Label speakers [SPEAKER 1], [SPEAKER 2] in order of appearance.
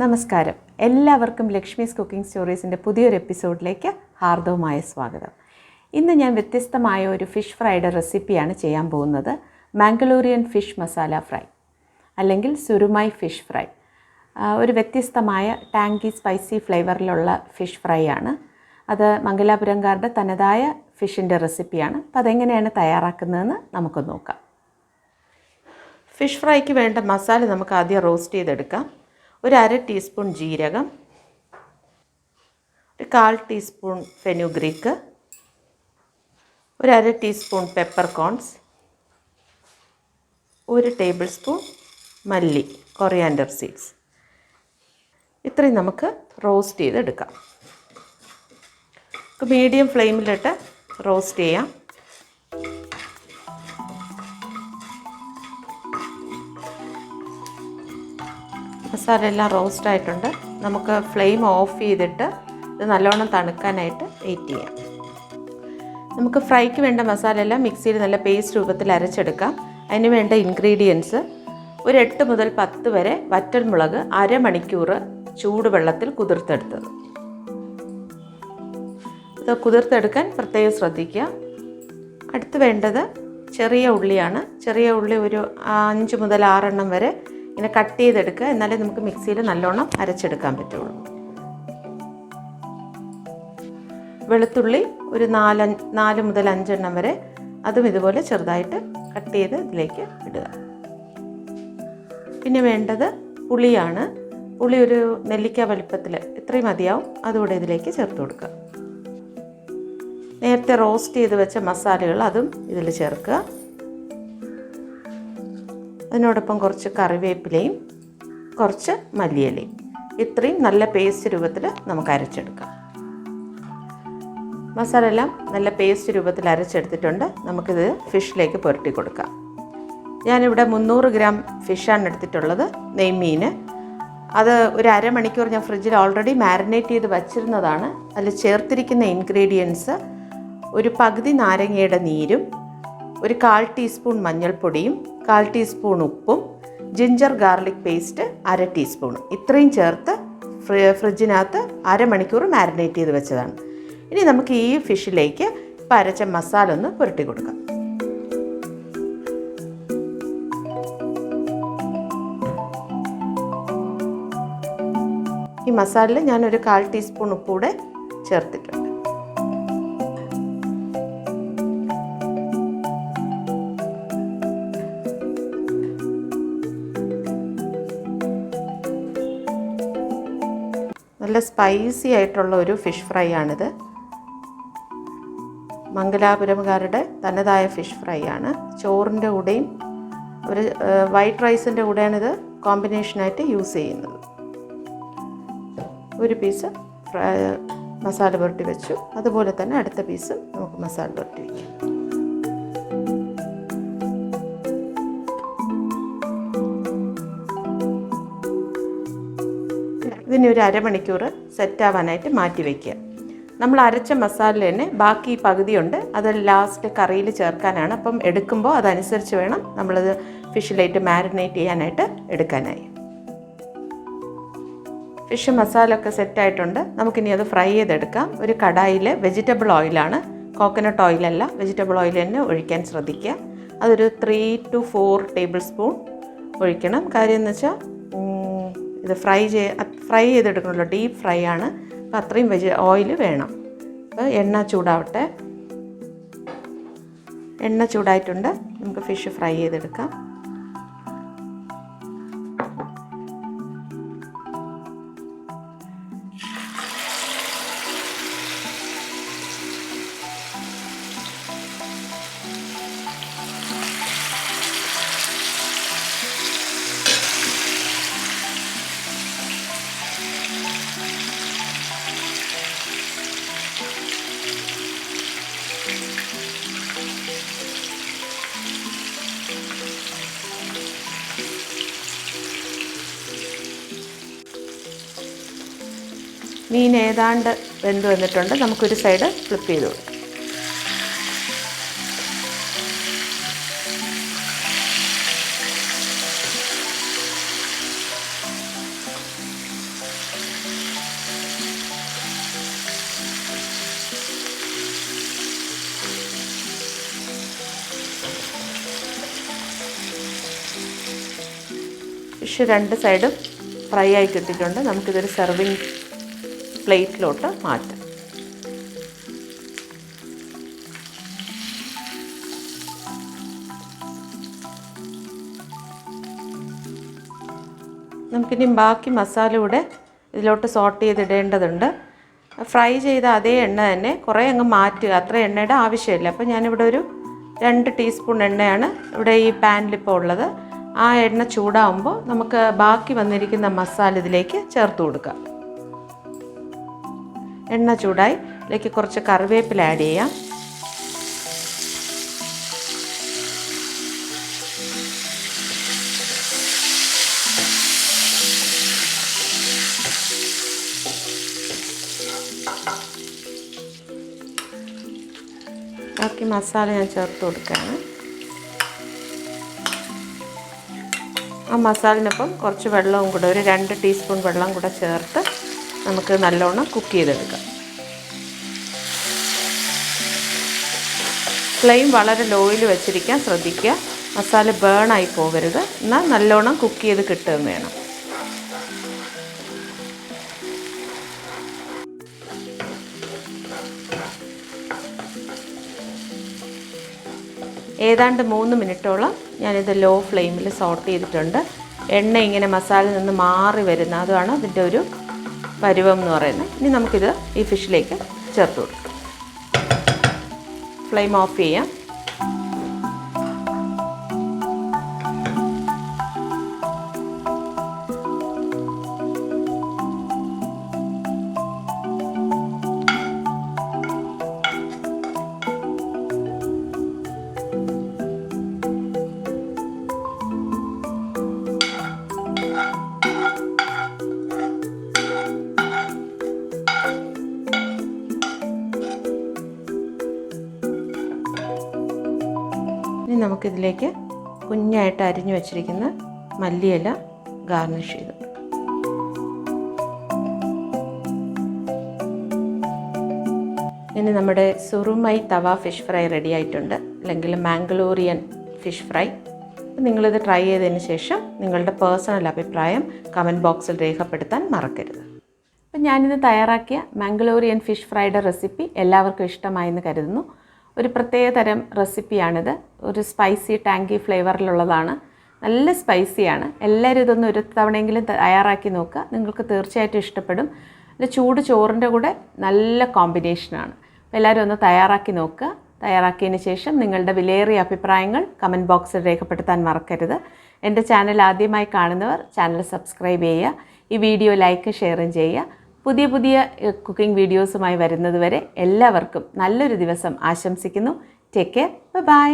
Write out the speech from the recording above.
[SPEAKER 1] നമസ്കാരം. എല്ലാവർക്കും ലക്ഷ്മീസ് കുക്കിംഗ് സ്റ്റോറീസിൻ്റെ പുതിയൊരു എപ്പിസോഡിലേക്ക് ഹാർദവമായ സ്വാഗതം. ഇന്ന് ഞാൻ വ്യത്യസ്തമായ ഒരു ഫിഷ് ഫ്രൈയുടെ റെസിപ്പിയാണ് ചെയ്യാൻ പോകുന്നത്. മാംഗലോറിയൻ ഫിഷ് മസാല ഫ്രൈ അല്ലെങ്കിൽ സുറുമൈ ഫിഷ് ഫ്രൈ. ഒരു വ്യത്യസ്തമായ ടാങ്കി സ്പൈസി ഫ്ലേവറിലുള്ള ഫിഷ് ഫ്രൈ ആണ്. അത് മംഗലാപുരംകാരുടെ തനതായ ഫിഷിൻ്റെ റെസിപ്പിയാണ്. അപ്പോൾ അതെങ്ങനെയാണ് തയ്യാറാക്കുന്നതെന്ന് നമുക്ക് നോക്കാം. ഫിഷ് ഫ്രൈക്ക് വേണ്ട മസാല നമുക്ക് ആദ്യം റോസ്റ്റ് ചെയ്തെടുക്കാം. ഒരു 1/2 ടീസ്പൂൺ ജീരകം, ഒരു 1/4 ടീസ്പൂൺ ഫെനുഗ്രീക്ക്, ഒരു 1/2 teaspoon pepper corns, 1 tablespoon മല്ലി, കൊറിയാൻഡർ സീഡ്സ്. ഇത്രയും നമുക്ക് റോസ്റ്റ് ചെയ്തെടുക്കാം. മീഡിയം ഫ്ലെയിമിലിട്ട് റോസ്റ്റ് ചെയ്യാം. മസാല എല്ലാം റോസ്റ്റ് ആയിട്ടുണ്ട്. നമുക്ക് ഫ്ലെയിം ഓഫ് ചെയ്തിട്ട് ഇത് നല്ലോണം തണുക്കാനായിട്ട് വെയിറ്റ് ചെയ്യാം. നമുക്ക് ഫ്രൈക്ക് വേണ്ട മസാല എല്ലാം മിക്സിയിൽ നല്ല പേസ്റ്റ് രൂപത്തിൽ അരച്ചെടുക്കാം. അതിന് വേണ്ട ഇൻഗ്രീഡിയൻസ്: ഒരു 8 മുതൽ 10 വരെ വറ്റൽമുളക് 1/2 മണിക്കൂർ ചൂടുവെള്ളത്തിൽ കുതിർത്തെടുത്തത്. ഇത് കുതിർത്തെടുക്കാൻ പ്രത്യേകം ശ്രദ്ധിക്കുക. അടുത്ത് വേണ്ടത് ചെറിയ ഉള്ളിയാണ്. ചെറിയ ഉള്ളി ഒരു 5 മുതൽ 6 എണ്ണം വരെ ഇങ്ങനെ കട്ട് ചെയ്തെടുക്കുക. എന്നാലേ നമുക്ക് മിക്സിയിൽ നല്ലോണം അരച്ചെടുക്കാൻ പറ്റുള്ളൂ. വെളുത്തുള്ളി ഒരു 4 മുതൽ 5 എണ്ണം വരെ, അതും ഇതുപോലെ ചെറുതായിട്ട് കട്ട് ചെയ്ത് ഇതിലേക്ക് ഇടുക. പിന്നെ വേണ്ടത് പുളിയാണ്. പുളി ഒരു നെല്ലിക്ക വലുപ്പത്തിൽ ഇത്രയും മതിയാവും. അതുകൂടെ ഇതിലേക്ക് ചേർത്ത് കൊടുക്കുക. നേരത്തെ റോസ്റ്റ് ചെയ്ത് വെച്ച മസാലകൾ അതും ഇതിൽ ചേർക്കുക. അതിനോടൊപ്പം കുറച്ച് കറിവേപ്പിലയും കുറച്ച് മല്ലിയിലയും. ഇത്രയും നല്ല പേസ്റ്റ് രൂപത്തിൽ നമുക്ക് അരച്ചെടുക്കാം. മസാല എല്ലാം നല്ല പേസ്റ്റ് രൂപത്തിൽ അരച്ചെടുത്തിട്ടുണ്ട്. നമുക്കിത് ഫിഷിലേക്ക് പുരട്ടി കൊടുക്കാം. ഞാനിവിടെ 300 ഗ്രാം ഫിഷാണ് എടുത്തിട്ടുള്ളത്, നെയ്മീൻ. അത് ഒരു 1/2 മണിക്കൂർ ഞാൻ ഫ്രിഡ്ജിൽ ഓൾറെഡി മാരിനേറ്റ് ചെയ്ത് വച്ചിരുന്നതാണ്. അതിൽ ചേർത്തിരിക്കുന്ന ഇൻഗ്രീഡിയൻസ്: ഒരു പകുതി നാരങ്ങയുടെ നീരും, ഒരു 1/4 ടീസ്പൂൺ മഞ്ഞൾപ്പൊടിയും, 1/4 ടീസ്പൂൺ ഉപ്പും, ജിഞ്ചർ ഗാർലിക് പേസ്റ്റ് 1/2 ടീസ്പൂൺ. ഇത്രയും ചേർത്ത് ഫ്രിഡ്ജിനകത്ത് 1/2 മണിക്കൂർ മാരിനേറ്റ് ചെയ്ത് വെച്ചതാണ്. ഇനി നമുക്ക് ഈ ഫിഷിലേക്ക് അരച്ച മസാല ഒന്ന് പുരട്ടി കൊടുക്കാം. ഈ മസാലയിൽ ഞാനൊരു 1/4 ടീസ്പൂൺ ഉപ്പ് കൂടെ ചേർത്തിട്ടുണ്ട്. നല്ല സ്പൈസി ആയിട്ടുള്ള ഒരു ഫിഷ് ഫ്രൈ ആണിത്. മംഗലാപുരംകാരുടെ തനതായ ഫിഷ് ഫ്രൈ ആണ്. ചോറിൻ്റെ കൂടെയും ഒരു വൈറ്റ് റൈസിൻ്റെ കൂടെയാണിത് കോമ്പിനേഷനായിട്ട് യൂസ് ചെയ്യുന്നത്. ഒരു പീസ് മസാല പുരട്ടി വെച്ചു. അതുപോലെ തന്നെ അടുത്ത പീസ് നമുക്ക് മസാല പുരട്ടി വയ്ക്കാം. ഇതിന് ഒരു 1/2 മണിക്കൂർ സെറ്റാവാനായിട്ട് മാറ്റി വയ്ക്കുക. നമ്മൾ അരച്ച മസാല തന്നെ ബാക്കി പകുതിയുണ്ട്. അത് ലാസ്റ്റ് കറിയിൽ ചേർക്കാനാണ്. അപ്പം എടുക്കുമ്പോൾ അതനുസരിച്ച് വേണം നമ്മളത് ഫിഷിലായിട്ട് മാരിനേറ്റ് ചെയ്യാനായിട്ട് എടുക്കാനായി. ഫിഷ് മസാല ഒക്കെ സെറ്റായിട്ടുണ്ട്. നമുക്കിനി അത് ഫ്രൈ ചെയ്തെടുക്കാം. ഒരു കടായിൽ വെജിറ്റബിൾ ഓയിലാണ്, കോക്കനട്ട് ഓയിലല്ല, വെജിറ്റബിൾ ഓയിൽ തന്നെ ഒഴിക്കാൻ ശ്രദ്ധിക്കുക. അതൊരു 3 to 4 ടേബിൾ സ്പൂൺ ഒഴിക്കണം. കാര്യം എന്ന് വെച്ചാൽ ഇത് ഫ്രൈ ചെയ്തെടുക്കണമല്ലോ, ഡീപ്പ് ഫ്രൈ ആണ്. അപ്പോൾ അത്രയും ഓയിൽ വേണം. അപ്പോൾ എണ്ണ ചൂടാവട്ടെ. എണ്ണ ചൂടായിട്ടുണ്ട്. നമുക്ക് ഫിഷ് ഫ്രൈ ചെയ്തെടുക്കാം. മീൻ ഏതാണ്ട് വെന്ത് വന്നിട്ടുണ്ട്. നമുക്കൊരു സൈഡ് ഫ്ലിപ്പ് ചെയ്ത് കൊടുക്കാം. ഫിഷ് 2 സൈഡും ഫ്രൈ ആയി കിട്ടിയിട്ടുണ്ട്. നമുക്കിതൊരു സെർവിങ് പ്ലേറ്റിലോട്ട് മാറ്റാം. നമുക്കിനി ബാക്കി മസാല കൂടെ ഇതിലോട്ട് സോട്ട് ചെയ്തിടേണ്ടതുണ്ട്. ഫ്രൈ ചെയ്ത അതേ എണ്ണ തന്നെ കുറേ അങ്ങ് മാറ്റുക, അത്ര എണ്ണയുടെ ആവശ്യമില്ല. അപ്പോൾ ഞാനിവിടെ ഒരു 2 ടീസ്പൂൺ എണ്ണയാണ് ഇവിടെ ഈ പാനിലിപ്പോൾ ഉള്ളത്. ആ എണ്ണ ചൂടാകുമ്പോൾ നമുക്ക് ബാക്കി വന്നിരിക്കുന്ന മസാല ഇതിലേക്ക് ചേർത്ത് കൊടുക്കാം. എണ്ണ ചൂടായി ഇതിലേക്ക് കുറച്ച് കറിവേപ്പില ആഡ് ചെയ്യാം. ബാക്കി മസാല ഞാൻ ചേർത്ത് കൊടുക്കുകയാണ്. ആ മസാലിനൊപ്പം കുറച്ച് വെള്ളവും കൂടെ, ഒരു 2 ടീസ്പൂൺ വെള്ളം കൂടെ ചേർത്ത് നമുക്ക് നല്ലോണം കുക്ക് ചെയ്തെടുക്കാം. ഫ്ലെയിം വളരെ ലോയിൽ വെച്ചിരിക്കാൻ ശ്രദ്ധിക്കുക. മസാല ബേണായി പോകരുത്, എന്നാൽ നല്ലോണം കുക്ക് ചെയ്ത് കിട്ടുകയും വേണം. ഏതാണ്ട് 3 മിനിറ്റോളം ഞാനിത് ലോ ഫ്ലെയിമിൽ സോട്ട് ചെയ്തിട്ടുണ്ട്. എണ്ണ ഇങ്ങനെ മസാലയിൽ നിന്ന് മാറി വരുന്ന അതാണ് അതിൻ്റെ ഒരു പരുവം എന്ന് പറയുന്നത്. ഇനി നമുക്കിത് ഈ ഫിഷിലേക്ക് ചേർത്ത് കൊടുക്കാം. ഫ്ലെയിം ഓഫ് ചെയ്യാം. ഇനി നമുക്കിതിലേക്ക് കുഞ്ഞായിട്ട് അരിഞ്ഞു വച്ചിരിക്കുന്ന മല്ലിയില ഗാർണിഷ് ചെയ്തു. ഇനി നമ്മുടെ സുറുമൈ തവ ഫിഷ് ഫ്രൈ റെഡി ആയിട്ടുണ്ട്, അല്ലെങ്കിൽ മാംഗലോറിയൻ ഫിഷ് ഫ്രൈ. നിങ്ങളിത് ട്രൈ ചെയ്തതിന് ശേഷം നിങ്ങളുടെ പേഴ്സണൽ അഭിപ്രായം കമൻറ്റ് ബോക്സിൽ രേഖപ്പെടുത്താൻ മറക്കരുത്. അപ്പം ഞാനിത് തയ്യാറാക്കിയ മാംഗലോറിയൻ ഫിഷ് ഫ്രൈയുടെ റെസിപ്പി എല്ലാവർക്കും ഇഷ്ടമായെന്ന് കരുതുന്നു. ഒരു പ്രത്യേക തരം റെസിപ്പിയാണിത്. ഒരു സ്പൈസി ടാങ്കി ഫ്ലേവറിലുള്ളതാണ്. നല്ല സ്പൈസിയാണ്. എല്ലാവരും ഇതൊന്ന് ഒരു തവണയെങ്കിലും തയ്യാറാക്കി നോക്കുക, നിങ്ങൾക്ക് തീർച്ചയായിട്ടും ഇഷ്ടപ്പെടും. ഇത് ചൂട് ചോറിൻ്റെ കൂടെ നല്ല കോമ്പിനേഷനാണ്. അപ്പോൾ എല്ലാവരും ഒന്ന് തയ്യാറാക്കി നോക്കുക. തയ്യാറാക്കിയതിന് ശേഷം നിങ്ങളുടെ വിലയേറിയ അഭിപ്രായങ്ങൾ കമൻറ്റ് ബോക്സിൽ രേഖപ്പെടുത്താൻ മറക്കരുത്. എൻ്റെ ചാനൽ ആദ്യമായി കാണുന്നവർ ചാനൽ സബ്സ്ക്രൈബ് ചെയ്യുക. ഈ വീഡിയോ ലൈക്ക് ഷെയറും ചെയ്യുക. പുതിയ പുതിയ കുക്കിംഗ് വീഡിയോസുമായി വരുന്നത് വരെ എല്ലാവർക്കും നല്ലൊരു ദിവസം ആശംസിക്കുന്നു. Take care. ബൈ.